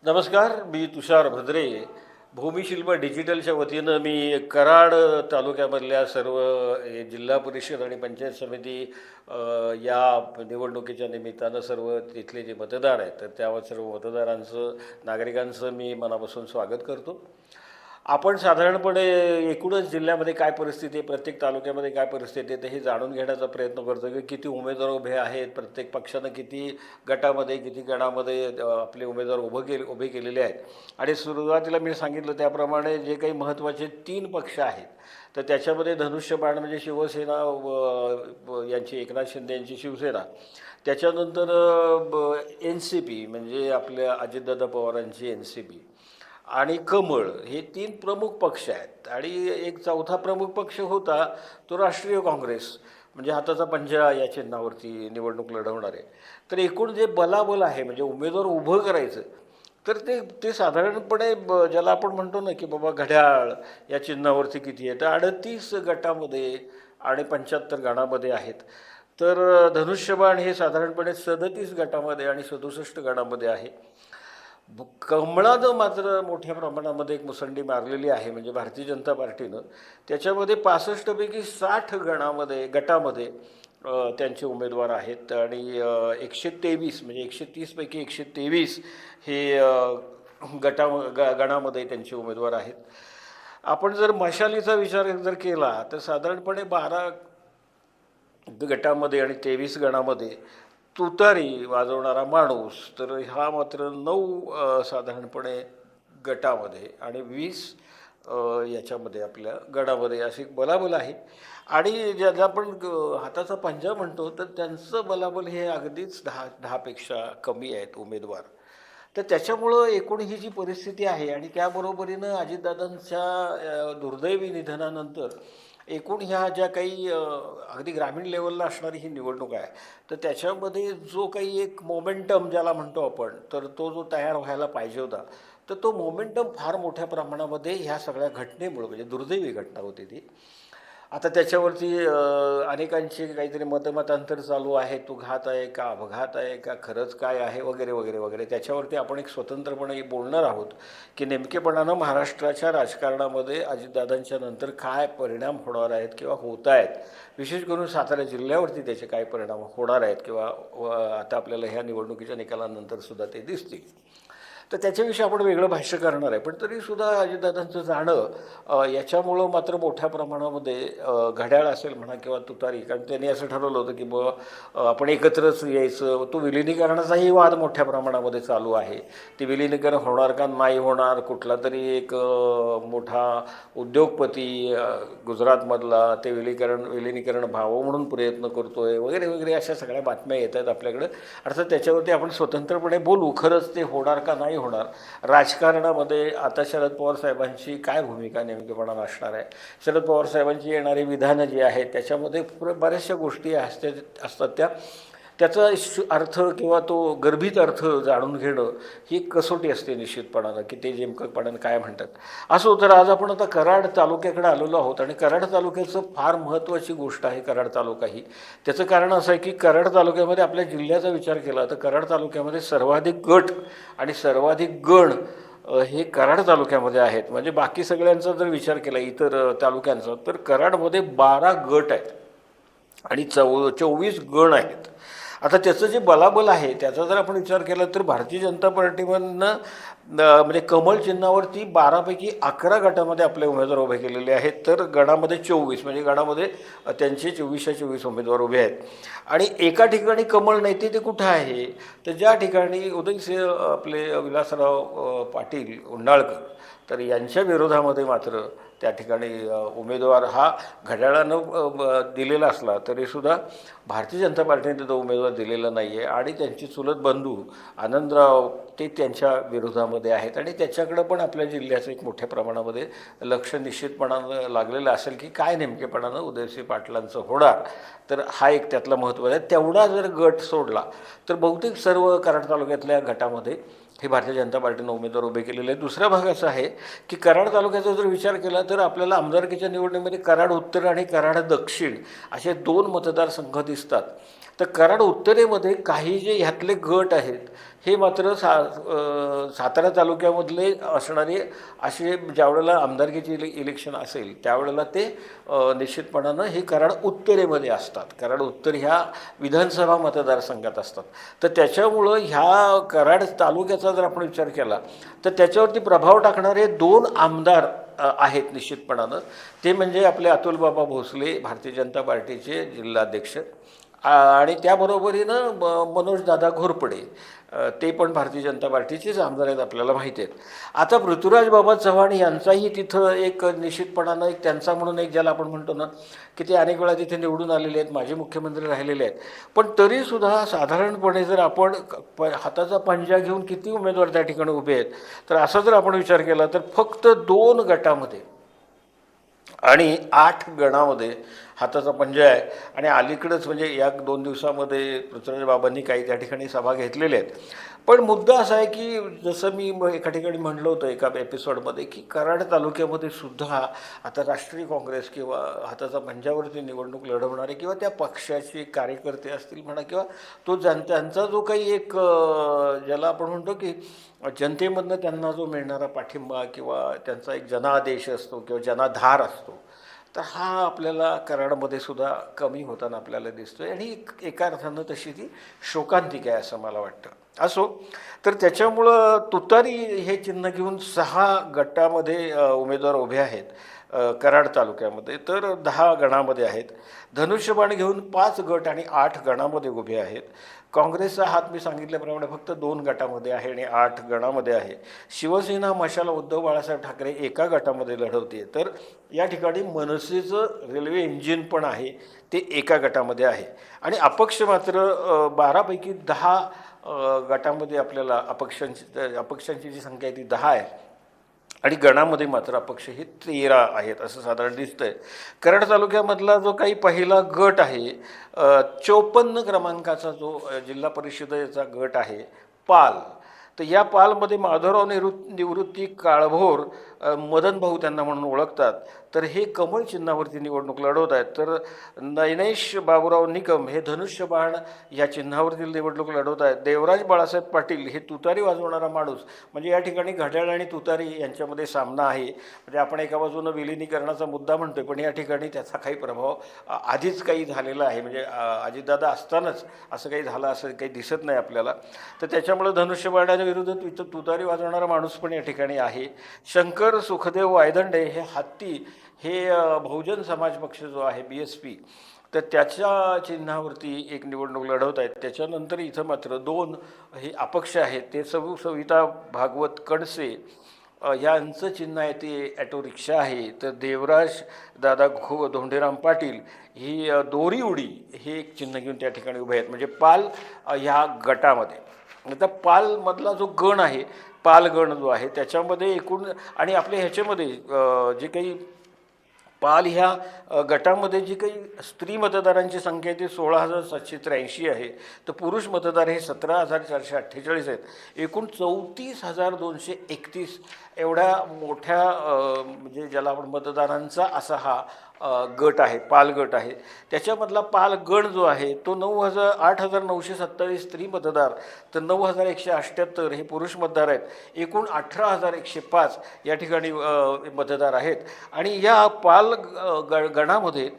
नमस्कार, मी तुषार भद्रे. भूमिशिल्प डिजिटलच्या वतीनं मी कराड तालुक्यामधल्या सर्व जिल्हा परिषद आणि पंचायत समिती या निवडणुकीच्या निमित्तानं सर्व तिथले जे मतदार आहेत तर त्या सर्व मतदारांचं नागरिकांचं मी मनापासून स्वागत करतो. आपण साधारणपणे एकूणच जिल्ह्यामध्ये काय परिस्थिती आहे, प्रत्येक तालुक्यामध्ये काय परिस्थिती आहे ते हे जाणून घेण्याचा प्रयत्न करतो की किती उमेदवार उभे आहेत, प्रत्येक पक्षानं किती गटामध्ये किती गणामध्ये आपले उमेदवार उभे केलेले आहेत. आणि सुरुवातीला मी सांगितलं त्याप्रमाणे जे काही महत्त्वाचे 3 पक्ष आहेत तर त्याच्यामध्ये धनुष्यबाण म्हणजे शिवसेना यांची एकनाथ शिंदे यांची शिवसेना, त्याच्यानंतर NCP म्हणजे आपल्या अजितदादा पवारांची NCP आणि कमळ, हे 3 प्रमुख पक्ष आहेत. आणि एक चौथा प्रमुख पक्ष होता तो राष्ट्रीय काँग्रेस म्हणजे हाताचा पंजा या चिन्हावरती निवडणूक लढवणार आहे. तर एकूण जे बलाबल आहे म्हणजे उमेदवार उभं करायचं तर ते ते साधारणपणे ज्याला आपण म्हणतो ना की बाबा घड्याळ या चिन्हावरती किती आहे तर 38 गटामध्ये आणि 75 गणामध्ये आहेत. तर धनुष्यबाण हे साधारणपणे 37 गटामध्ये आणि 67 गणामध्ये आहे. कमळानं मात्र मोठ्या प्रमाणामध्ये एक मुसंडी मारलेली आहे म्हणजे भारतीय जनता पार्टीनं. त्याच्यामध्ये 65 पैकी 60 गटामध्ये त्यांचे उमेदवार आहेत आणि 123 म्हणजे 130 पैकी 123 हे गणामध्ये त्यांचे उमेदवार आहेत. आपण जर मशालीचा विचार जर केला तर साधारणपणे 12 गटामध्ये आणि 23 गणामध्ये तुतारी वाजवणारा माणूस तर हा मात्र 9 साधारणपणे गटामध्ये आणि 20 याच्यामध्ये आपल्या गडामध्ये अशी बलाबल आहे. आणि ज्याला आपण हाताचा पंजा म्हणतो तर त्यांचं बलाबल हे अगदीच 10पेक्षा कमी आहेत उमेदवार. तर त्याच्यामुळं एकूण ही जी परिस्थिती आहे आणि त्याबरोबरीनं अजितदादांच्या दुर्दैवी निधनानंतर एकूण ह्या ज्या काही अगदी ग्रामीण लेवलला असणारी ही निवडणूक आहे तर त्याच्यामध्ये जो काही एक मोमेंटम ज्याला म्हणतो आपण तर तो जो तयार व्हायला पाहिजे होता तर तो मोमेंटम फार मोठ्या प्रमाणामध्ये ह्या सगळ्या घटनेमुळं म्हणजे दुर्दैवी घटना होती ती. आता त्याच्यावरती अनेकांची काहीतरी मतमतांतर चालू आहे, तो घात आहे का अपघात आहे का खरंच काय आहे वगैरे वगैरे वगैरे. त्याच्यावरती आपण एक स्वतंत्रपणे बोलणार आहोत की नेमकेपणानं महाराष्ट्राच्या राजकारणामध्ये अजितदादांच्या नंतर काय परिणाम होणार आहेत किंवा होत आहेत, विशेष करून सातारा जिल्ह्यावरती त्याचे काय परिणाम होणार आहेत किंवा आता आपल्याला ह्या निवडणुकीच्या निकालानंतरसुद्धा ते दिसतील. तर त्याच्याविषयी आपण वेगळं भाष्य करणार आहे. पण तरीसुद्धा अजितदादांचं जाणं याच्यामुळं मात्र मोठ्या प्रमाणामध्ये घड्याळ असेल म्हणा किंवा तुतारी, कारण त्यांनी असं ठरवलं होतं की आपण एकत्रच यायचं. तो विलिनीकरणाचाही वाद मोठ्या प्रमाणामध्ये चालू आहे. ते विलिनीकरण होणार का नाही होणार, कुठला तरी एक मोठा उद्योगपती गुजरातमधला ते विलिनीकरण व्हावं म्हणून प्रयत्न करतो आहे वगैरे वगैरे अशा सगळ्या बातम्या येत आहेत आपल्याकडं. अर्थात त्याच्यावरती आपण स्वतंत्रपणे बोलू, खरंच ते होणार का नाही होणार. राजकारणामध्ये आता शरद पवार साहेबांची काय भूमिका नेमकेपणानं असणार आहे, शरद पवार साहेबांची येणारी विधानं जी आहेत त्याच्यामध्ये बऱ्याचशा गोष्टी असतात त्याचा अर्थ किंवा तो गर्भित अर्थ जाणून घेणं ही कसोटी असते निश्चितपणानं की ते नेमकंपणानं काय म्हणतात. असो, तर आज आपण आता कराड तालुक्याकडे आलेलो आहोत आणि कराड तालुक्याचं फार महत्त्वाची गोष्ट आहे कराड तालुका ही. त्याचं कारण असं आहे की कराड तालुक्यामध्ये आपल्या जिल्ह्याचा विचार केला तर कराड तालुक्यामध्ये सर्वाधिक गट आणि सर्वाधिक गण हे कराड तालुक्यामध्ये आहेत. म्हणजे बाकी सगळ्यांचा जर विचार केला इतर तालुक्यांचा तर कराडमध्ये 12 गट आहेत आणि 24 गण आहेत. आता त्याचं जे बलाबल आहे त्याचा जर आपण विचार केला तर भारतीय जनता पार्टीमधनं म्हणजे कमळ चिन्हावरती 12 पैकी 11 गटामध्ये आपले उमेदवार उभे केलेले आहेत. तर गणामध्ये 24 म्हणजे गणामध्ये त्यांचे 24 उमेदवार उभे आहेत. आणि एका ठिकाणी कमळ नाही ते कुठं आहे तर ज्या ठिकाणी उदयसिंह आपले विलासराव पाटील उंडाळकर तर यांच्या विरोधामध्ये मात्र त्या ठिकाणी उमेदवार हा घड्याळानं दिलेला असला तरीसुद्धा भारतीय जनता पार्टीने तो उमेदवार दिलेला नाही आहे. आणि त्यांची चुलत बंधू आनंदराव ते त्यांच्या विरोधामध्ये आहेत आणि त्याच्याकडं पण आपल्या जिल्ह्याचं एक मोठ्या प्रमाणामध्ये लक्ष निश्चितपणानं लागलेलं असेल की काय नेमकेपणानं उदयसिंह पाटलांचं होणार. तर हा एक त्यातला महत्त्वाचा आहे. तेवढा जर गट सोडला तर बहुतेक सर्व कराड तालुक्यातल्या गटामध्ये हे भारतीय जनता पार्टीनं उमेदवार उभे केलेले आहे. दुसरा भाग असा आहे की कराड तालुक्याचा जर विचार केला तर आपल्याला आमदारकीच्या निवडणुकीमध्ये कराड उत्तर आणि कराड दक्षिण असे 2 मतदारसंघ दिसतात. तर कराड उत्तरेमध्ये काही जे ह्यातले गट आहेत हे मात्र सातारा तालुक्यामधले असणारे असे ज्यावेळेला आमदारकीचे इलेक्शन असेल त्यावेळेला ते निश्चितपणानं हे कराड उत्तरेमध्ये असतात. कराड उत्तर ह्या विधानसभा मतदारसंघात असतात. तर त्याच्यामुळं ह्या कराड तालुक्याचा जर आपण विचार केला तर त्याच्यावरती प्रभाव टाकणारे 2 आमदार आहेत निश्चितपणानं. ते म्हणजे आपले अतुलबाबा भोसले भारतीय जनता पार्टीचे जिल्हाध्यक्ष आणि त्याबरोबरीनं मनोजदादा घोरपडे ते पण भारतीय जनता पार्टीचेच आमदार आहेत, आपल्याला माहिती आहेत. आता पृथ्वीराज बाबा चव्हाण यांचाही तिथं एक निश्चितपणानं एक त्यांचा म्हणून एक ज्याला आपण म्हणतो ना की ते अनेक वेळा तिथे निवडून आलेले आहेत, माजी मुख्यमंत्री राहिलेले आहेत. पण तरीसुद्धा साधारणपणे जर आपण हाताचा पंजा घेऊन किती उमेदवार त्या ठिकाणी उभे आहेत तर असा जर आपण विचार केला तर फक्त 2 गटामध्ये आणि 8 गणामध्ये हाताचा पंजा आहे. आणि अलीकडंच म्हणजे या 2 दिवसामध्ये पृथ्वीराज बाबांनी काही त्या ठिकाणी सभा घेतलेल्या आहेत. पण मुद्दा असा आहे की जसं मी एका ठिकाणी म्हणलं होतं एका एपिसोडमध्ये की कराड तालुक्यामध्ये सुद्धा आता राष्ट्रीय काँग्रेस किंवा हाताचा पंजावरती निवडणूक लढवणारे किंवा त्या पक्षाचे कार्यकर्ते असतील म्हणा किंवा तो त्यांचा जो काही एक ज्याला आपण म्हणतो की जनतेमधनं त्यांना जो मिळणारा पाठिंबा किंवा त्यांचा एक जनादेश असतो किंवा जनाधार असतो तर हा आपल्याला कराडमध्ये सुद्धा कमी होताना आपल्याला दिसतो आहे. आणि एका अर्थानं तशी ती शोकांतिक आहे असं मला वाटतं. असो, तर त्याच्यामुळं तुतारी हे चिन्ह घेऊन 6 गटामध्ये उमेदवार उभे आहेत कराड तालुक्यामध्ये. तर 10 गणामध्ये आहेत. धनुष्यबाण घेऊन 5 गट आणि 8 गणामध्ये उभे आहेत. काँग्रेसचा हात मी सांगितल्याप्रमाणे फक्त 2 गटामध्ये आहे आणि 8 गणामध्ये आहे. शिवसेना मशाल उद्धव बाळासाहेब ठाकरे एका गटामध्ये लढवते. तर या ठिकाणी मनसेचं रेल्वे इंजिन पण आहे ते एका गटामध्ये आहे. आणि अपक्ष मात्र 12 पैकी 10 गटामध्ये आपल्याला अपक्षांची जी संख्या आहे ती 10 आहे आणि गणामध्ये मात्र अपक्ष हे 13 आहेत असं साधारण दिसतंय. कराड तालुक्यामधला जो काही पहिला गट आहे 54 क्रमांकाचा जो जिल्हा परिषदेचा गट आहे पाल. तर या पालमध्ये माधवराव निवृत्ती काळभोर मदन भाऊ त्यांना म्हणून ओळखतात. तर हे कमळ चिन्हावरती निवडणूक लढवत आहेत. तर नयनेश बाबूराव निकम हे धनुष्यबाण या चिन्हावरती निवडणूक लढवत आहेत. देवराज बाळासाहेब पाटील हे तुतारी वाजवणारा माणूस म्हणजे या ठिकाणी घड्याळ आणि तुतारी यांच्यामध्ये सामना आहे. म्हणजे आपण एका बाजूनं विलिनीकरणाचा मुद्दा म्हणतोय पण या ठिकाणी त्याचा काही प्रभाव आधीच काही झालेला आहे. म्हणजे अजितदादा असतानाच असं काही झालं असं काही दिसत नाही आपल्याला. तर त्याच्यामुळं धनुष्यबाणाच्या विरुद्ध तुतारी वाजवणारा माणूस पण या ठिकाणी आहे. शंकर सुखदेव वायदंडे हे हत्ती हे बहुजन समाज पक्ष जो आहे BSP तर त्याच्या चिन्हावरती एक निवडणूक लढवत आहेत. त्याच्यानंतर इथं मात्र 2 हे अपक्ष आहेत. ते सविता भागवत कडसे यांचं चिन्ह आहे ते ॲटो रिक्षा आहे. तर देवराज दादा धोंडेराम पाटील ही दोरी उडी हे एक चिन्ह घेऊन त्या ठिकाणी उभे आहेत. म्हणजे पाल ह्या गटामध्ये. आता पालमधला जो गण आहे पालगण जो आहे त्याच्यामध्ये एकूण आणि आपल्या ह्याच्यामध्ये जे काही पाल ह्या गटामध्ये जी काही स्त्री मतदारांची संख्या आहे ती 16,783 आहे. तर पुरुष मतदार हे 17,448 आहेत. एकूण 34,231 एवढ्या मोठ्या म्हणजे ज्याला आपण मतदारांचा असा हा गट आहे पाल गट आहे. त्याच्यामधला पाल गण जो आहे तो 8,927 स्त्री मतदार तर 9,178 हे पुरुष मतदार आहेत. एकूण 18,105 या ठिकाणी मतदार आहेत. आणि या पाल गणामध्ये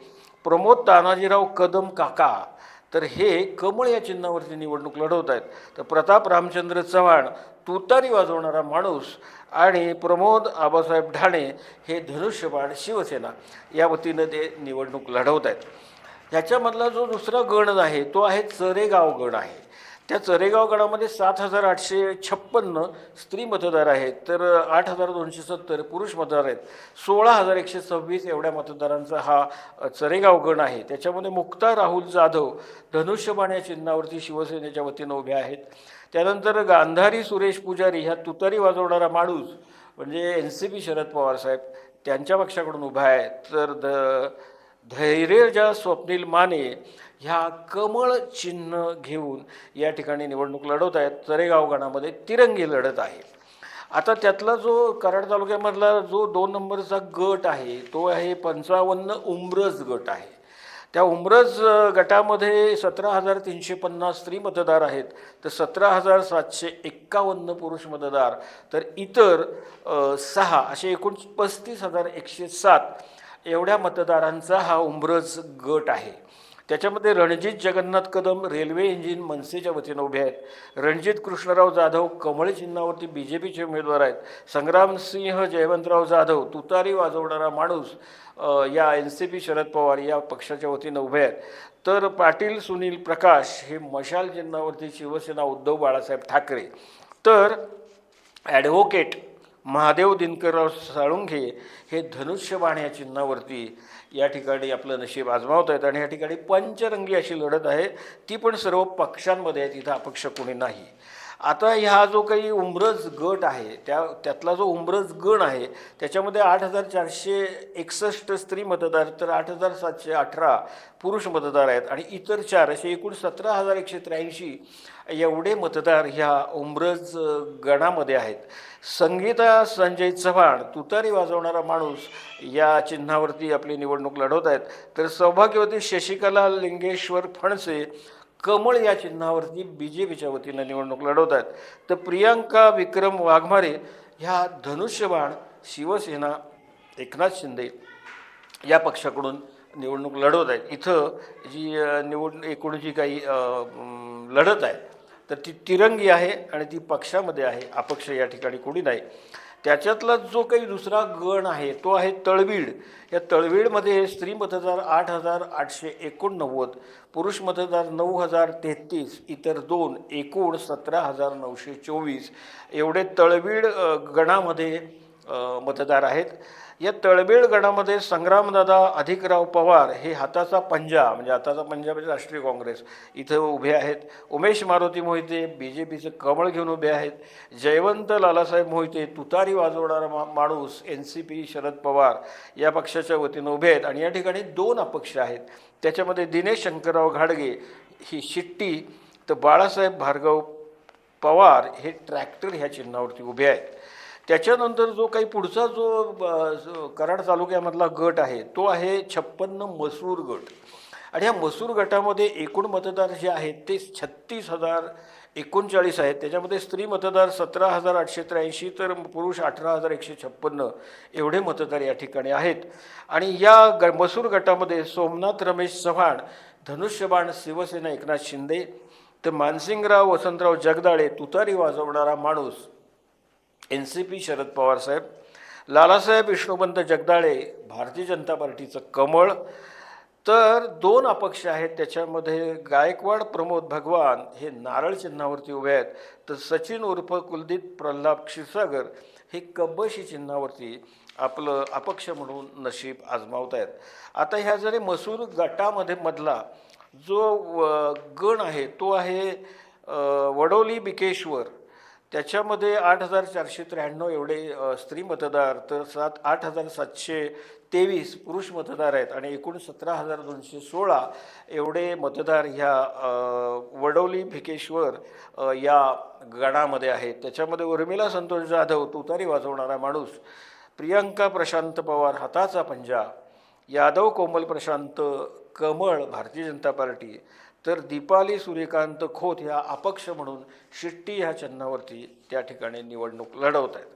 प्रमोद तानाजीराव कदम काका तर हे कमळ या चिन्हावरती निवडणूक लढवत आहेत. तर प्रताप रामचंद्र चव्हाण तुतारी वाजवणारा माणूस आणि प्रमोद आबासाहेब ढाणे हे धनुष्यबाण शिवसेना या वतीनं ते निवडणूक लढवत आहेत. ह्याच्यामधला जो दुसरा गण आहे तो आहे चरेगाव गण आहे. त्या चरेगाव गणामध्ये 7,856 स्त्री मतदार आहेत. तर 8,270 पुरुष मतदार आहेत. 16,126 एवढ्या मतदारांचा हा चरेगाव गण आहे. त्याच्यामध्ये मुक्ता राहुल जाधव धनुष्यबाण या चिन्हावरती शिवसेनेच्या वतीनं उभ्या आहेत. त्यानंतर गांधारी सुरेश पुजारी ह्या तुतारी वाजवणारा माणूस म्हणजे NCP शरद पवार साहेब त्यांच्या पक्षाकडून उभा आहे. तर धैर्यजा स्वप्नील माने ह्या कमळ चिन्ह घेऊन या ठिकाणी निवडणूक लढवत आहेत. चरेगाव गणामध्ये तिरंगी लढत आहे. आता त्यातला जो कराड तालुक्यामधला जो 2 नंबरचा गट आहे तो आहे 55 उमरज गट आहे. त्या उमरज गटामध्ये 17,350 स्त्री मतदार आहेत, तर 17,751 पुरुष मतदार, तर इतर 6 असे एकूण 35,107 एवढ्या मतदारांचा हा उमरज गट आहे. त्याच्यामध्ये रणजित जगन्नाथ कदम रेल्वे इंजिन मनसेच्या वतीनं उभे आहेत. रणजित कृष्णराव जाधव कमळ चिन्हावरती BJPचे उमेदवार आहेत. संग्रामसिंह जयवंतराव जाधव तुतारी वाजवणारा माणूस या NCP शरद पवार या पक्षाच्या वतीनं उभे आहेत. तर पाटील सुनील प्रकाश हे मशाल चिन्हावरती शिवसेना उद्धव बाळासाहेब ठाकरे. तर ॲडव्होकेट महादेव दिनकरराव साळुंखे हे धनुष्यबाण या चिन्हावरती या ठिकाणी आपलं नशीब आजमावत आहेत. आणि या ठिकाणी पंचरंगी अशी लढत आहे, ती पण सर्व पक्षांमध्ये आहे, तिथं अपक्ष कोणी नाही. आता ह्या जो काही उमरज गट आहे त्यातला जो उमरज गण आहे त्याच्यामध्ये 8,461 स्त्री मतदार, तर 8,718 पुरुष मतदार आहेत आणि इतर 4 असे एकूण 17,183 एवढे मतदार ह्या उमरज गणामध्ये आहेत. संगीता संजय चव्हाण तुतारी वाजवणारा माणूस या चिन्हावरती आपली निवडणूक लढवत आहेत. तर सौभाग्यवती शशिकला लिंगेश्वर फणसे कमळ या चिन्हावरती BJPच्या वतीनं निवडणूक लढवत आहेत. तर प्रियांका विक्रम वाघमारे ह्या धनुष्यबाण शिवसेना एकनाथ शिंदे या पक्षाकडून निवडणूक लढवत आहेत. इथं जी एकूण जी काही लढत आहे तर ती तिरंगी आहे आणि ती पक्षामध्ये आहे, अपक्ष या ठिकाणी कोणी नाही. त्याच्यातला जो काही दुसरा गण आहे तो आहे तळवीड. या तळवीडमध्ये स्त्री मतदार 8,889, पुरुष मतदार 9,033, इतर 2 एकूण 17,924 एवढे तळवीड गणामध्ये मतदार आहेत. या तळबेळ गणामध्ये संग्रामदादा अधिकराव पवार हे हाताचा पंजा म्हणजे राष्ट्रीय काँग्रेस इथं उभे आहेत. उमेश मारुती मोहिते BJPचं कमळ घेऊन उभे आहेत. जयवंत लालासाहेब मोहिते तुतारी वाजवणारा माणूस NCP शरद पवार या पक्षाच्या वतीनं उभे आहेत. आणि या ठिकाणी 2 अपक्ष आहेत. त्याच्यामध्ये दिनेश शंकरराव घाडगे ही शिट्टी, तर बाळासाहेब भार्गव पवार हे ट्रॅक्टर ह्या चिन्हावरती उभे आहेत. त्याच्यानंतर जो काही पुढचा जो कराड तालुक्यामधला गट आहे तो आहे 56 मसूर गट. आणि ह्या मसूर गटामध्ये एकूण मतदार जे आहेत ते 36,039 आहेत. त्याच्यामध्ये स्त्री मतदार 17,883, तर पुरुष 18,156 एवढे मतदार या ठिकाणी आहेत. आणि या मसूर गटामध्ये सोमनाथ रमेश चव्हाण धनुष्यबाण शिवसेना एकनाथ शिंदे, तर मानसिंगराव वसंतराव जगदाळे तुतारी वाजवणारा माणूस NCP शरद पवार साहेब, लालासाहेब विष्णुपंत जगदाळे भारतीय जनता पार्टीचं कमळ. तर 2 अपक्ष आहेत. त्याच्यामध्ये गायकवाड प्रमोद भगवान हे नारळ चिन्हावरती उभे आहेत. तर सचिन उर्फ कुलदीप प्रल्हाद क्षीरसागर हे कबशी चिन्हावरती आपलं अपक्ष म्हणून नशीब आजमावत आहेत. आता ह्या जरी मसूर गटामध्ये मधला जो गण आहे तो आहे वडोली बिकेश्वर. त्याच्यामध्ये 8,493 एवढे स्त्री मतदार, तर 8,723 पुरुष मतदार आहेत. आणि एकूण 17,216 एवढे मतदार ह्या वडोली भिकेश्वर या गणामध्ये आहेत. त्याच्यामध्ये उर्मिला संतोष जाधव तुतारी वाजवणारा माणूस, प्रियांका प्रशांत पवार हाताचा पंजा, यादव कोमल प्रशांत कमळ भारतीय जनता पार्टी, तर दीपाली सूर्यकांत खोत ह्या अपक्ष म्हणून शिट्टी ह्या चिन्हावरती त्या ठिकाणी निवडणूक लढवत आहेत.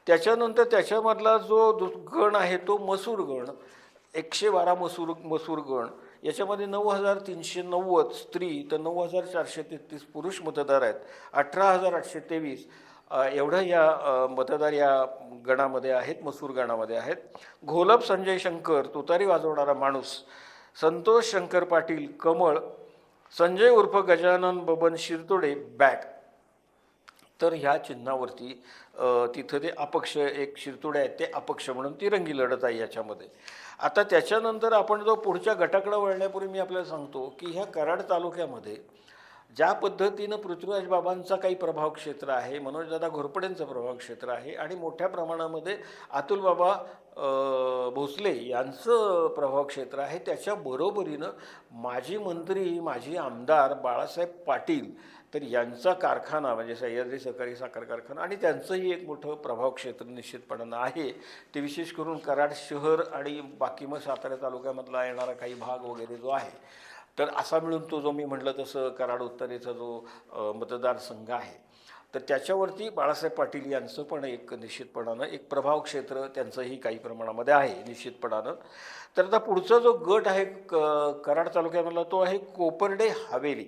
त्याच्यानंतर त्याच्यामधला जो गण आहे तो मसूर गण, 112 मसूर गण. याच्यामध्ये 9,390 स्त्री, तर 9,433 पुरुष मतदार आहेत. 18,823 एवढं या मतदार या गणामध्ये आहेत, मसूर गणामध्ये आहेत. घोलप संजय शंकर तुतारी वाजवणारा माणूस, संतोष शंकर पाटील कमळ, संजय उर्फ गजानन बबन शिरतोडे बॅट. तर ह्या चिन्हावरती तिथं ते अपक्ष एक शिरतोडे आहेत ते अपक्ष म्हणून तिरंगी लढत आहे याच्यामध्ये. आता त्याच्यानंतर आपण जो पुढच्या गटाकडे वळण्यापूर्वी मी आपल्याला सांगतो की ह्या कराड तालुक्यामध्ये ज्या पद्धतीनं पृथ्वीराज बाबांचा काही प्रभाव क्षेत्र आहे, मनोजदादा घोरपडेंचं प्रभाव क्षेत्र आहे आणि मोठ्या प्रमाणामध्ये अतुल बाबा भोसले यांचं प्रभाव क्षेत्र आहे, त्याच्या बरोबरीनं माजी मंत्री, माजी आमदार बाळासाहेब पाटील तर यांचा कारखाना म्हणजे सह्याद्री सहकारी साखर कारखाना आणि त्यांचंही एक मोठं प्रभाव क्षेत्र निश्चितपणानं आहे. ते विशेष करून कराड शहर आणि बाकी मग सातारा तालुक्यामधला येणारा काही भाग वगैरे जो आहे, तर असा मिळून तो जो मी म्हटलं तसं कराड उत्तरेचा जो मतदारसंघ आहे, तर त्याच्यावरती बाळासाहेब पाटील यांचं पण एक निश्चितपणानं एक प्रभाव क्षेत्र त्यांचंही काही प्रमाणामध्ये आहे निश्चितपणानं. तर आता पुढचा जो गट आहे कराड तालुक्यामधला तो आहे कोपर्डे हवेली.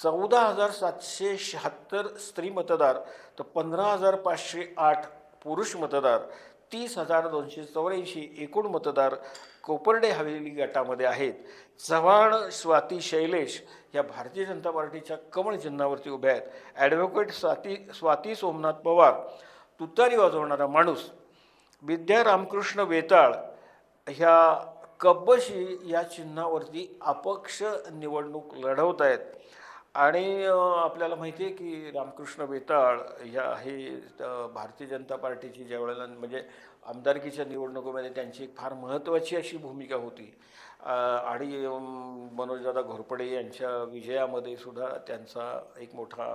14,776 स्त्री मतदार तर 15,508 पुरुष मतदार, 30,284 एकूण मतदार कोपर्डे हवेली गटामध्ये आहेत. चव्हाण स्वाती शैलेश या भारतीय जनता पार्टीच्या कमळ चिन्हावरती उभ्या आहेत. ॲडव्होकेट स्वाती सोमनाथ पवार तुतारी वाजवणारा माणूस. विद्या रामकृष्ण वेताळ ह्या कब्बशी या चिन्हावरती अपक्ष निवडणूक लढवत आहेत. आणि आपल्याला माहिती आहे की रामकृष्ण वेताळ ह्या हे भारतीय जनता पार्टीची ज्या वेळेला म्हणजे आमदारकीच्या निवडणुकीमध्ये त्यांची एक फार महत्त्वाची अशी भूमिका होती आणि मनोजदादा घोरपडे यांच्या विजयामध्ये सुद्धा त्यांचा एक मोठा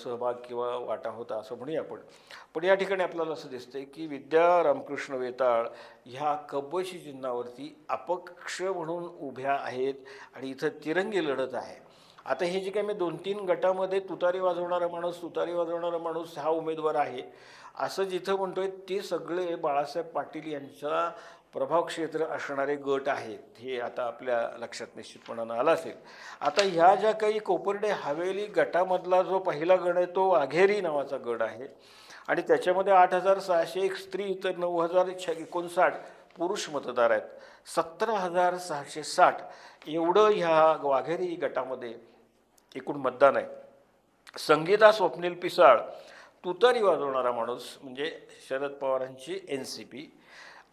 सहभाग किंवा वाटा होता असं म्हणूया आपण. पण या ठिकाणी आपल्याला असं दिसतंय की विद्या रामकृष्ण वेताळ ह्या कब्बशी चिन्हावरती अपक्ष म्हणून उभ्या आहेत आणि इथं तिरंगी लढत आहे. आता हे जे काही मी 2-3 गटामध्ये तुतारी वाजवणारा माणूस हा उमेदवार आहे असं जिथं म्हणतोय ते सगळे बाळासाहेब पाटील यांचा प्रभाव क्षेत्र असणारे गट आहेत, हे आता आपल्या लक्षात निश्चितपणानं आलं असेल. आता ह्या ज्या काही कोपर्डे हवेली गटामधला जो पहिला गण आहे तो वाघेरी नावाचा गट आहे आणि त्याच्यामध्ये 8,601 स्त्री तर 9,059 पुरुष मतदार आहेत. 17,660 एवढं ह्या वाघेरी गटामध्ये एकूण मतदान आहे. संगीता स्वप्नील पिसाळ तुतारी वाजवणारा माणूस म्हणजे शरद पवारांची NCP.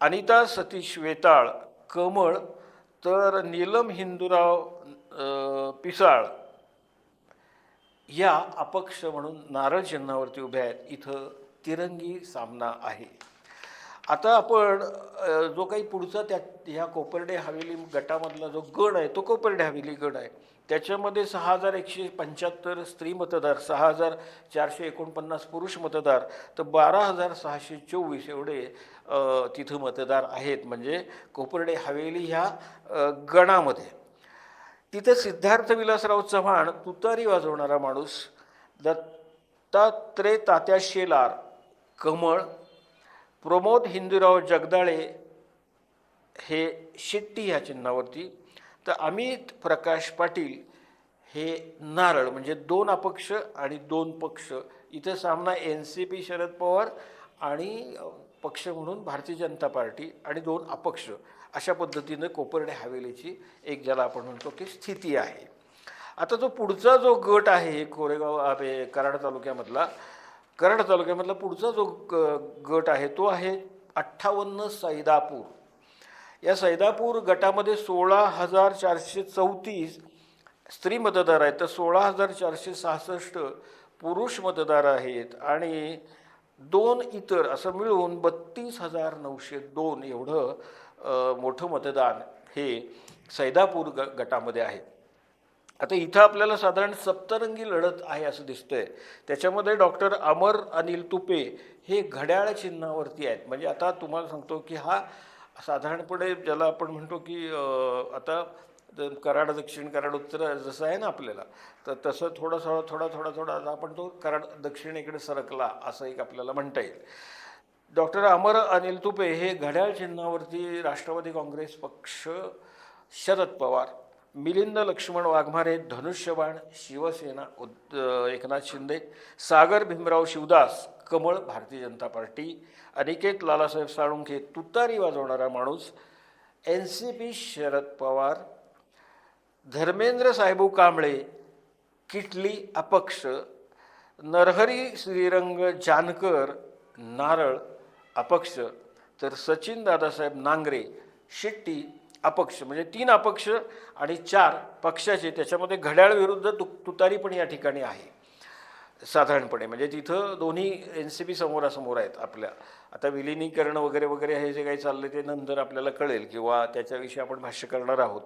अनिता सतीश वेताळ कमळ तर नीलम हिंदूराव पिसाळ या अपक्ष म्हणून नारळ चिन्हावरती उभ्या आहेत. इथं तिरंगी सामना आहे. आता आपण जो काही पुढचा ह्या कोपर्डे हवेली गटामधला जो गण आहे तो कोपर्डे हवेली गण आहे. त्याच्यामध्ये 6,175 स्त्री मतदार, 6,449 पुरुष मतदार तर 12,624 एवढे तिथं मतदार आहेत म्हणजे कोपर्डे हवेली ह्या गणामध्ये. तिथं सिद्धार्थ विलासराव चव्हाण तुतारी वाजवणारा माणूस, दत्तात्रय तात्या शेलार कमळ, प्रमोद हिंदूराव जगदाळे हे शेट्टी ह्या चिन्हावरती, तर अमित प्रकाश पाटील हे नारळ म्हणजे 2 अपक्ष आणि 2 पक्ष. इथं सामना NCP शरद पवार आणि पक्ष म्हणून भारतीय जनता पार्टी आणि 2 अपक्ष अशा पद्धतीनं कोपर्डे हवेलीची एक ज्याला आपण म्हणतो की स्थिती आहे. आता जो पुढचा जो गट आहे कराड तालुक्यामधला पुढचा जो गट आहे तो आहे 58 सैदापूर. या सैदापूर गटामध्ये 16,434 स्त्री मतदार आहेत तर 16,466 पुरुष मतदार आहेत आणि 2 इतर असं मिळून 32,902 एवढं मोठं मतदान हे सैदापूर गटामध्ये आहे. आता इथं आपल्याला साधारण सप्तरंगी लढत आहे असं दिसतंय. त्याच्यामध्ये डॉक्टर अमर अनिल तुपे हे घड्याळ चिन्हावरती आहेत. म्हणजे आता तुम्हाला सांगतो की हा साधारणपणे ज्याला आपण म्हणतो की आता कराड दक्षिण कराड उत्तर जसं आहे ना आपल्याला, तर तसं थोडा आपण तो कराड दक्षिणेकडे सरकला असं एक आपल्याला म्हणता येईल. डॉक्टर अमर अनिल तुपे हे घड्याळ चिन्हावरती राष्ट्रवादी काँग्रेस पक्ष शरद पवार, मिलिंद लक्ष्मण वाघमारे धनुष्यबाण शिवसेना एकनाथ शिंदे, सागर भीमराव शिवदास कमळ भारतीय जनता पार्टी, अनिकेत लालासाहेब साळुंखे तुतारी वाजवणारा माणूस NCP शरद पवार, धर्मेंद्र साहेबू कांबळे किटली अपक्ष, नरहरी श्रीरंग जानकर नारळ अपक्ष, तर सचिन दादासाहेब नांगरे शेट्टी अपक्ष म्हणजे 3 अपक्ष आणि 4 पक्षाचे, त्याच्यामध्ये घड्याळ विरुद्ध तुतारी पण या ठिकाणी आहे साधारणपणे. म्हणजे तिथं दोन्ही NCP समोरासमोर आहेत आपल्या. आता विलिनीकरण वगैरे वगैरे हे जे काही चाललं ते नंतर आपल्याला कळेल किंवा त्याच्याविषयी आपण भाष्य करणार आहोत.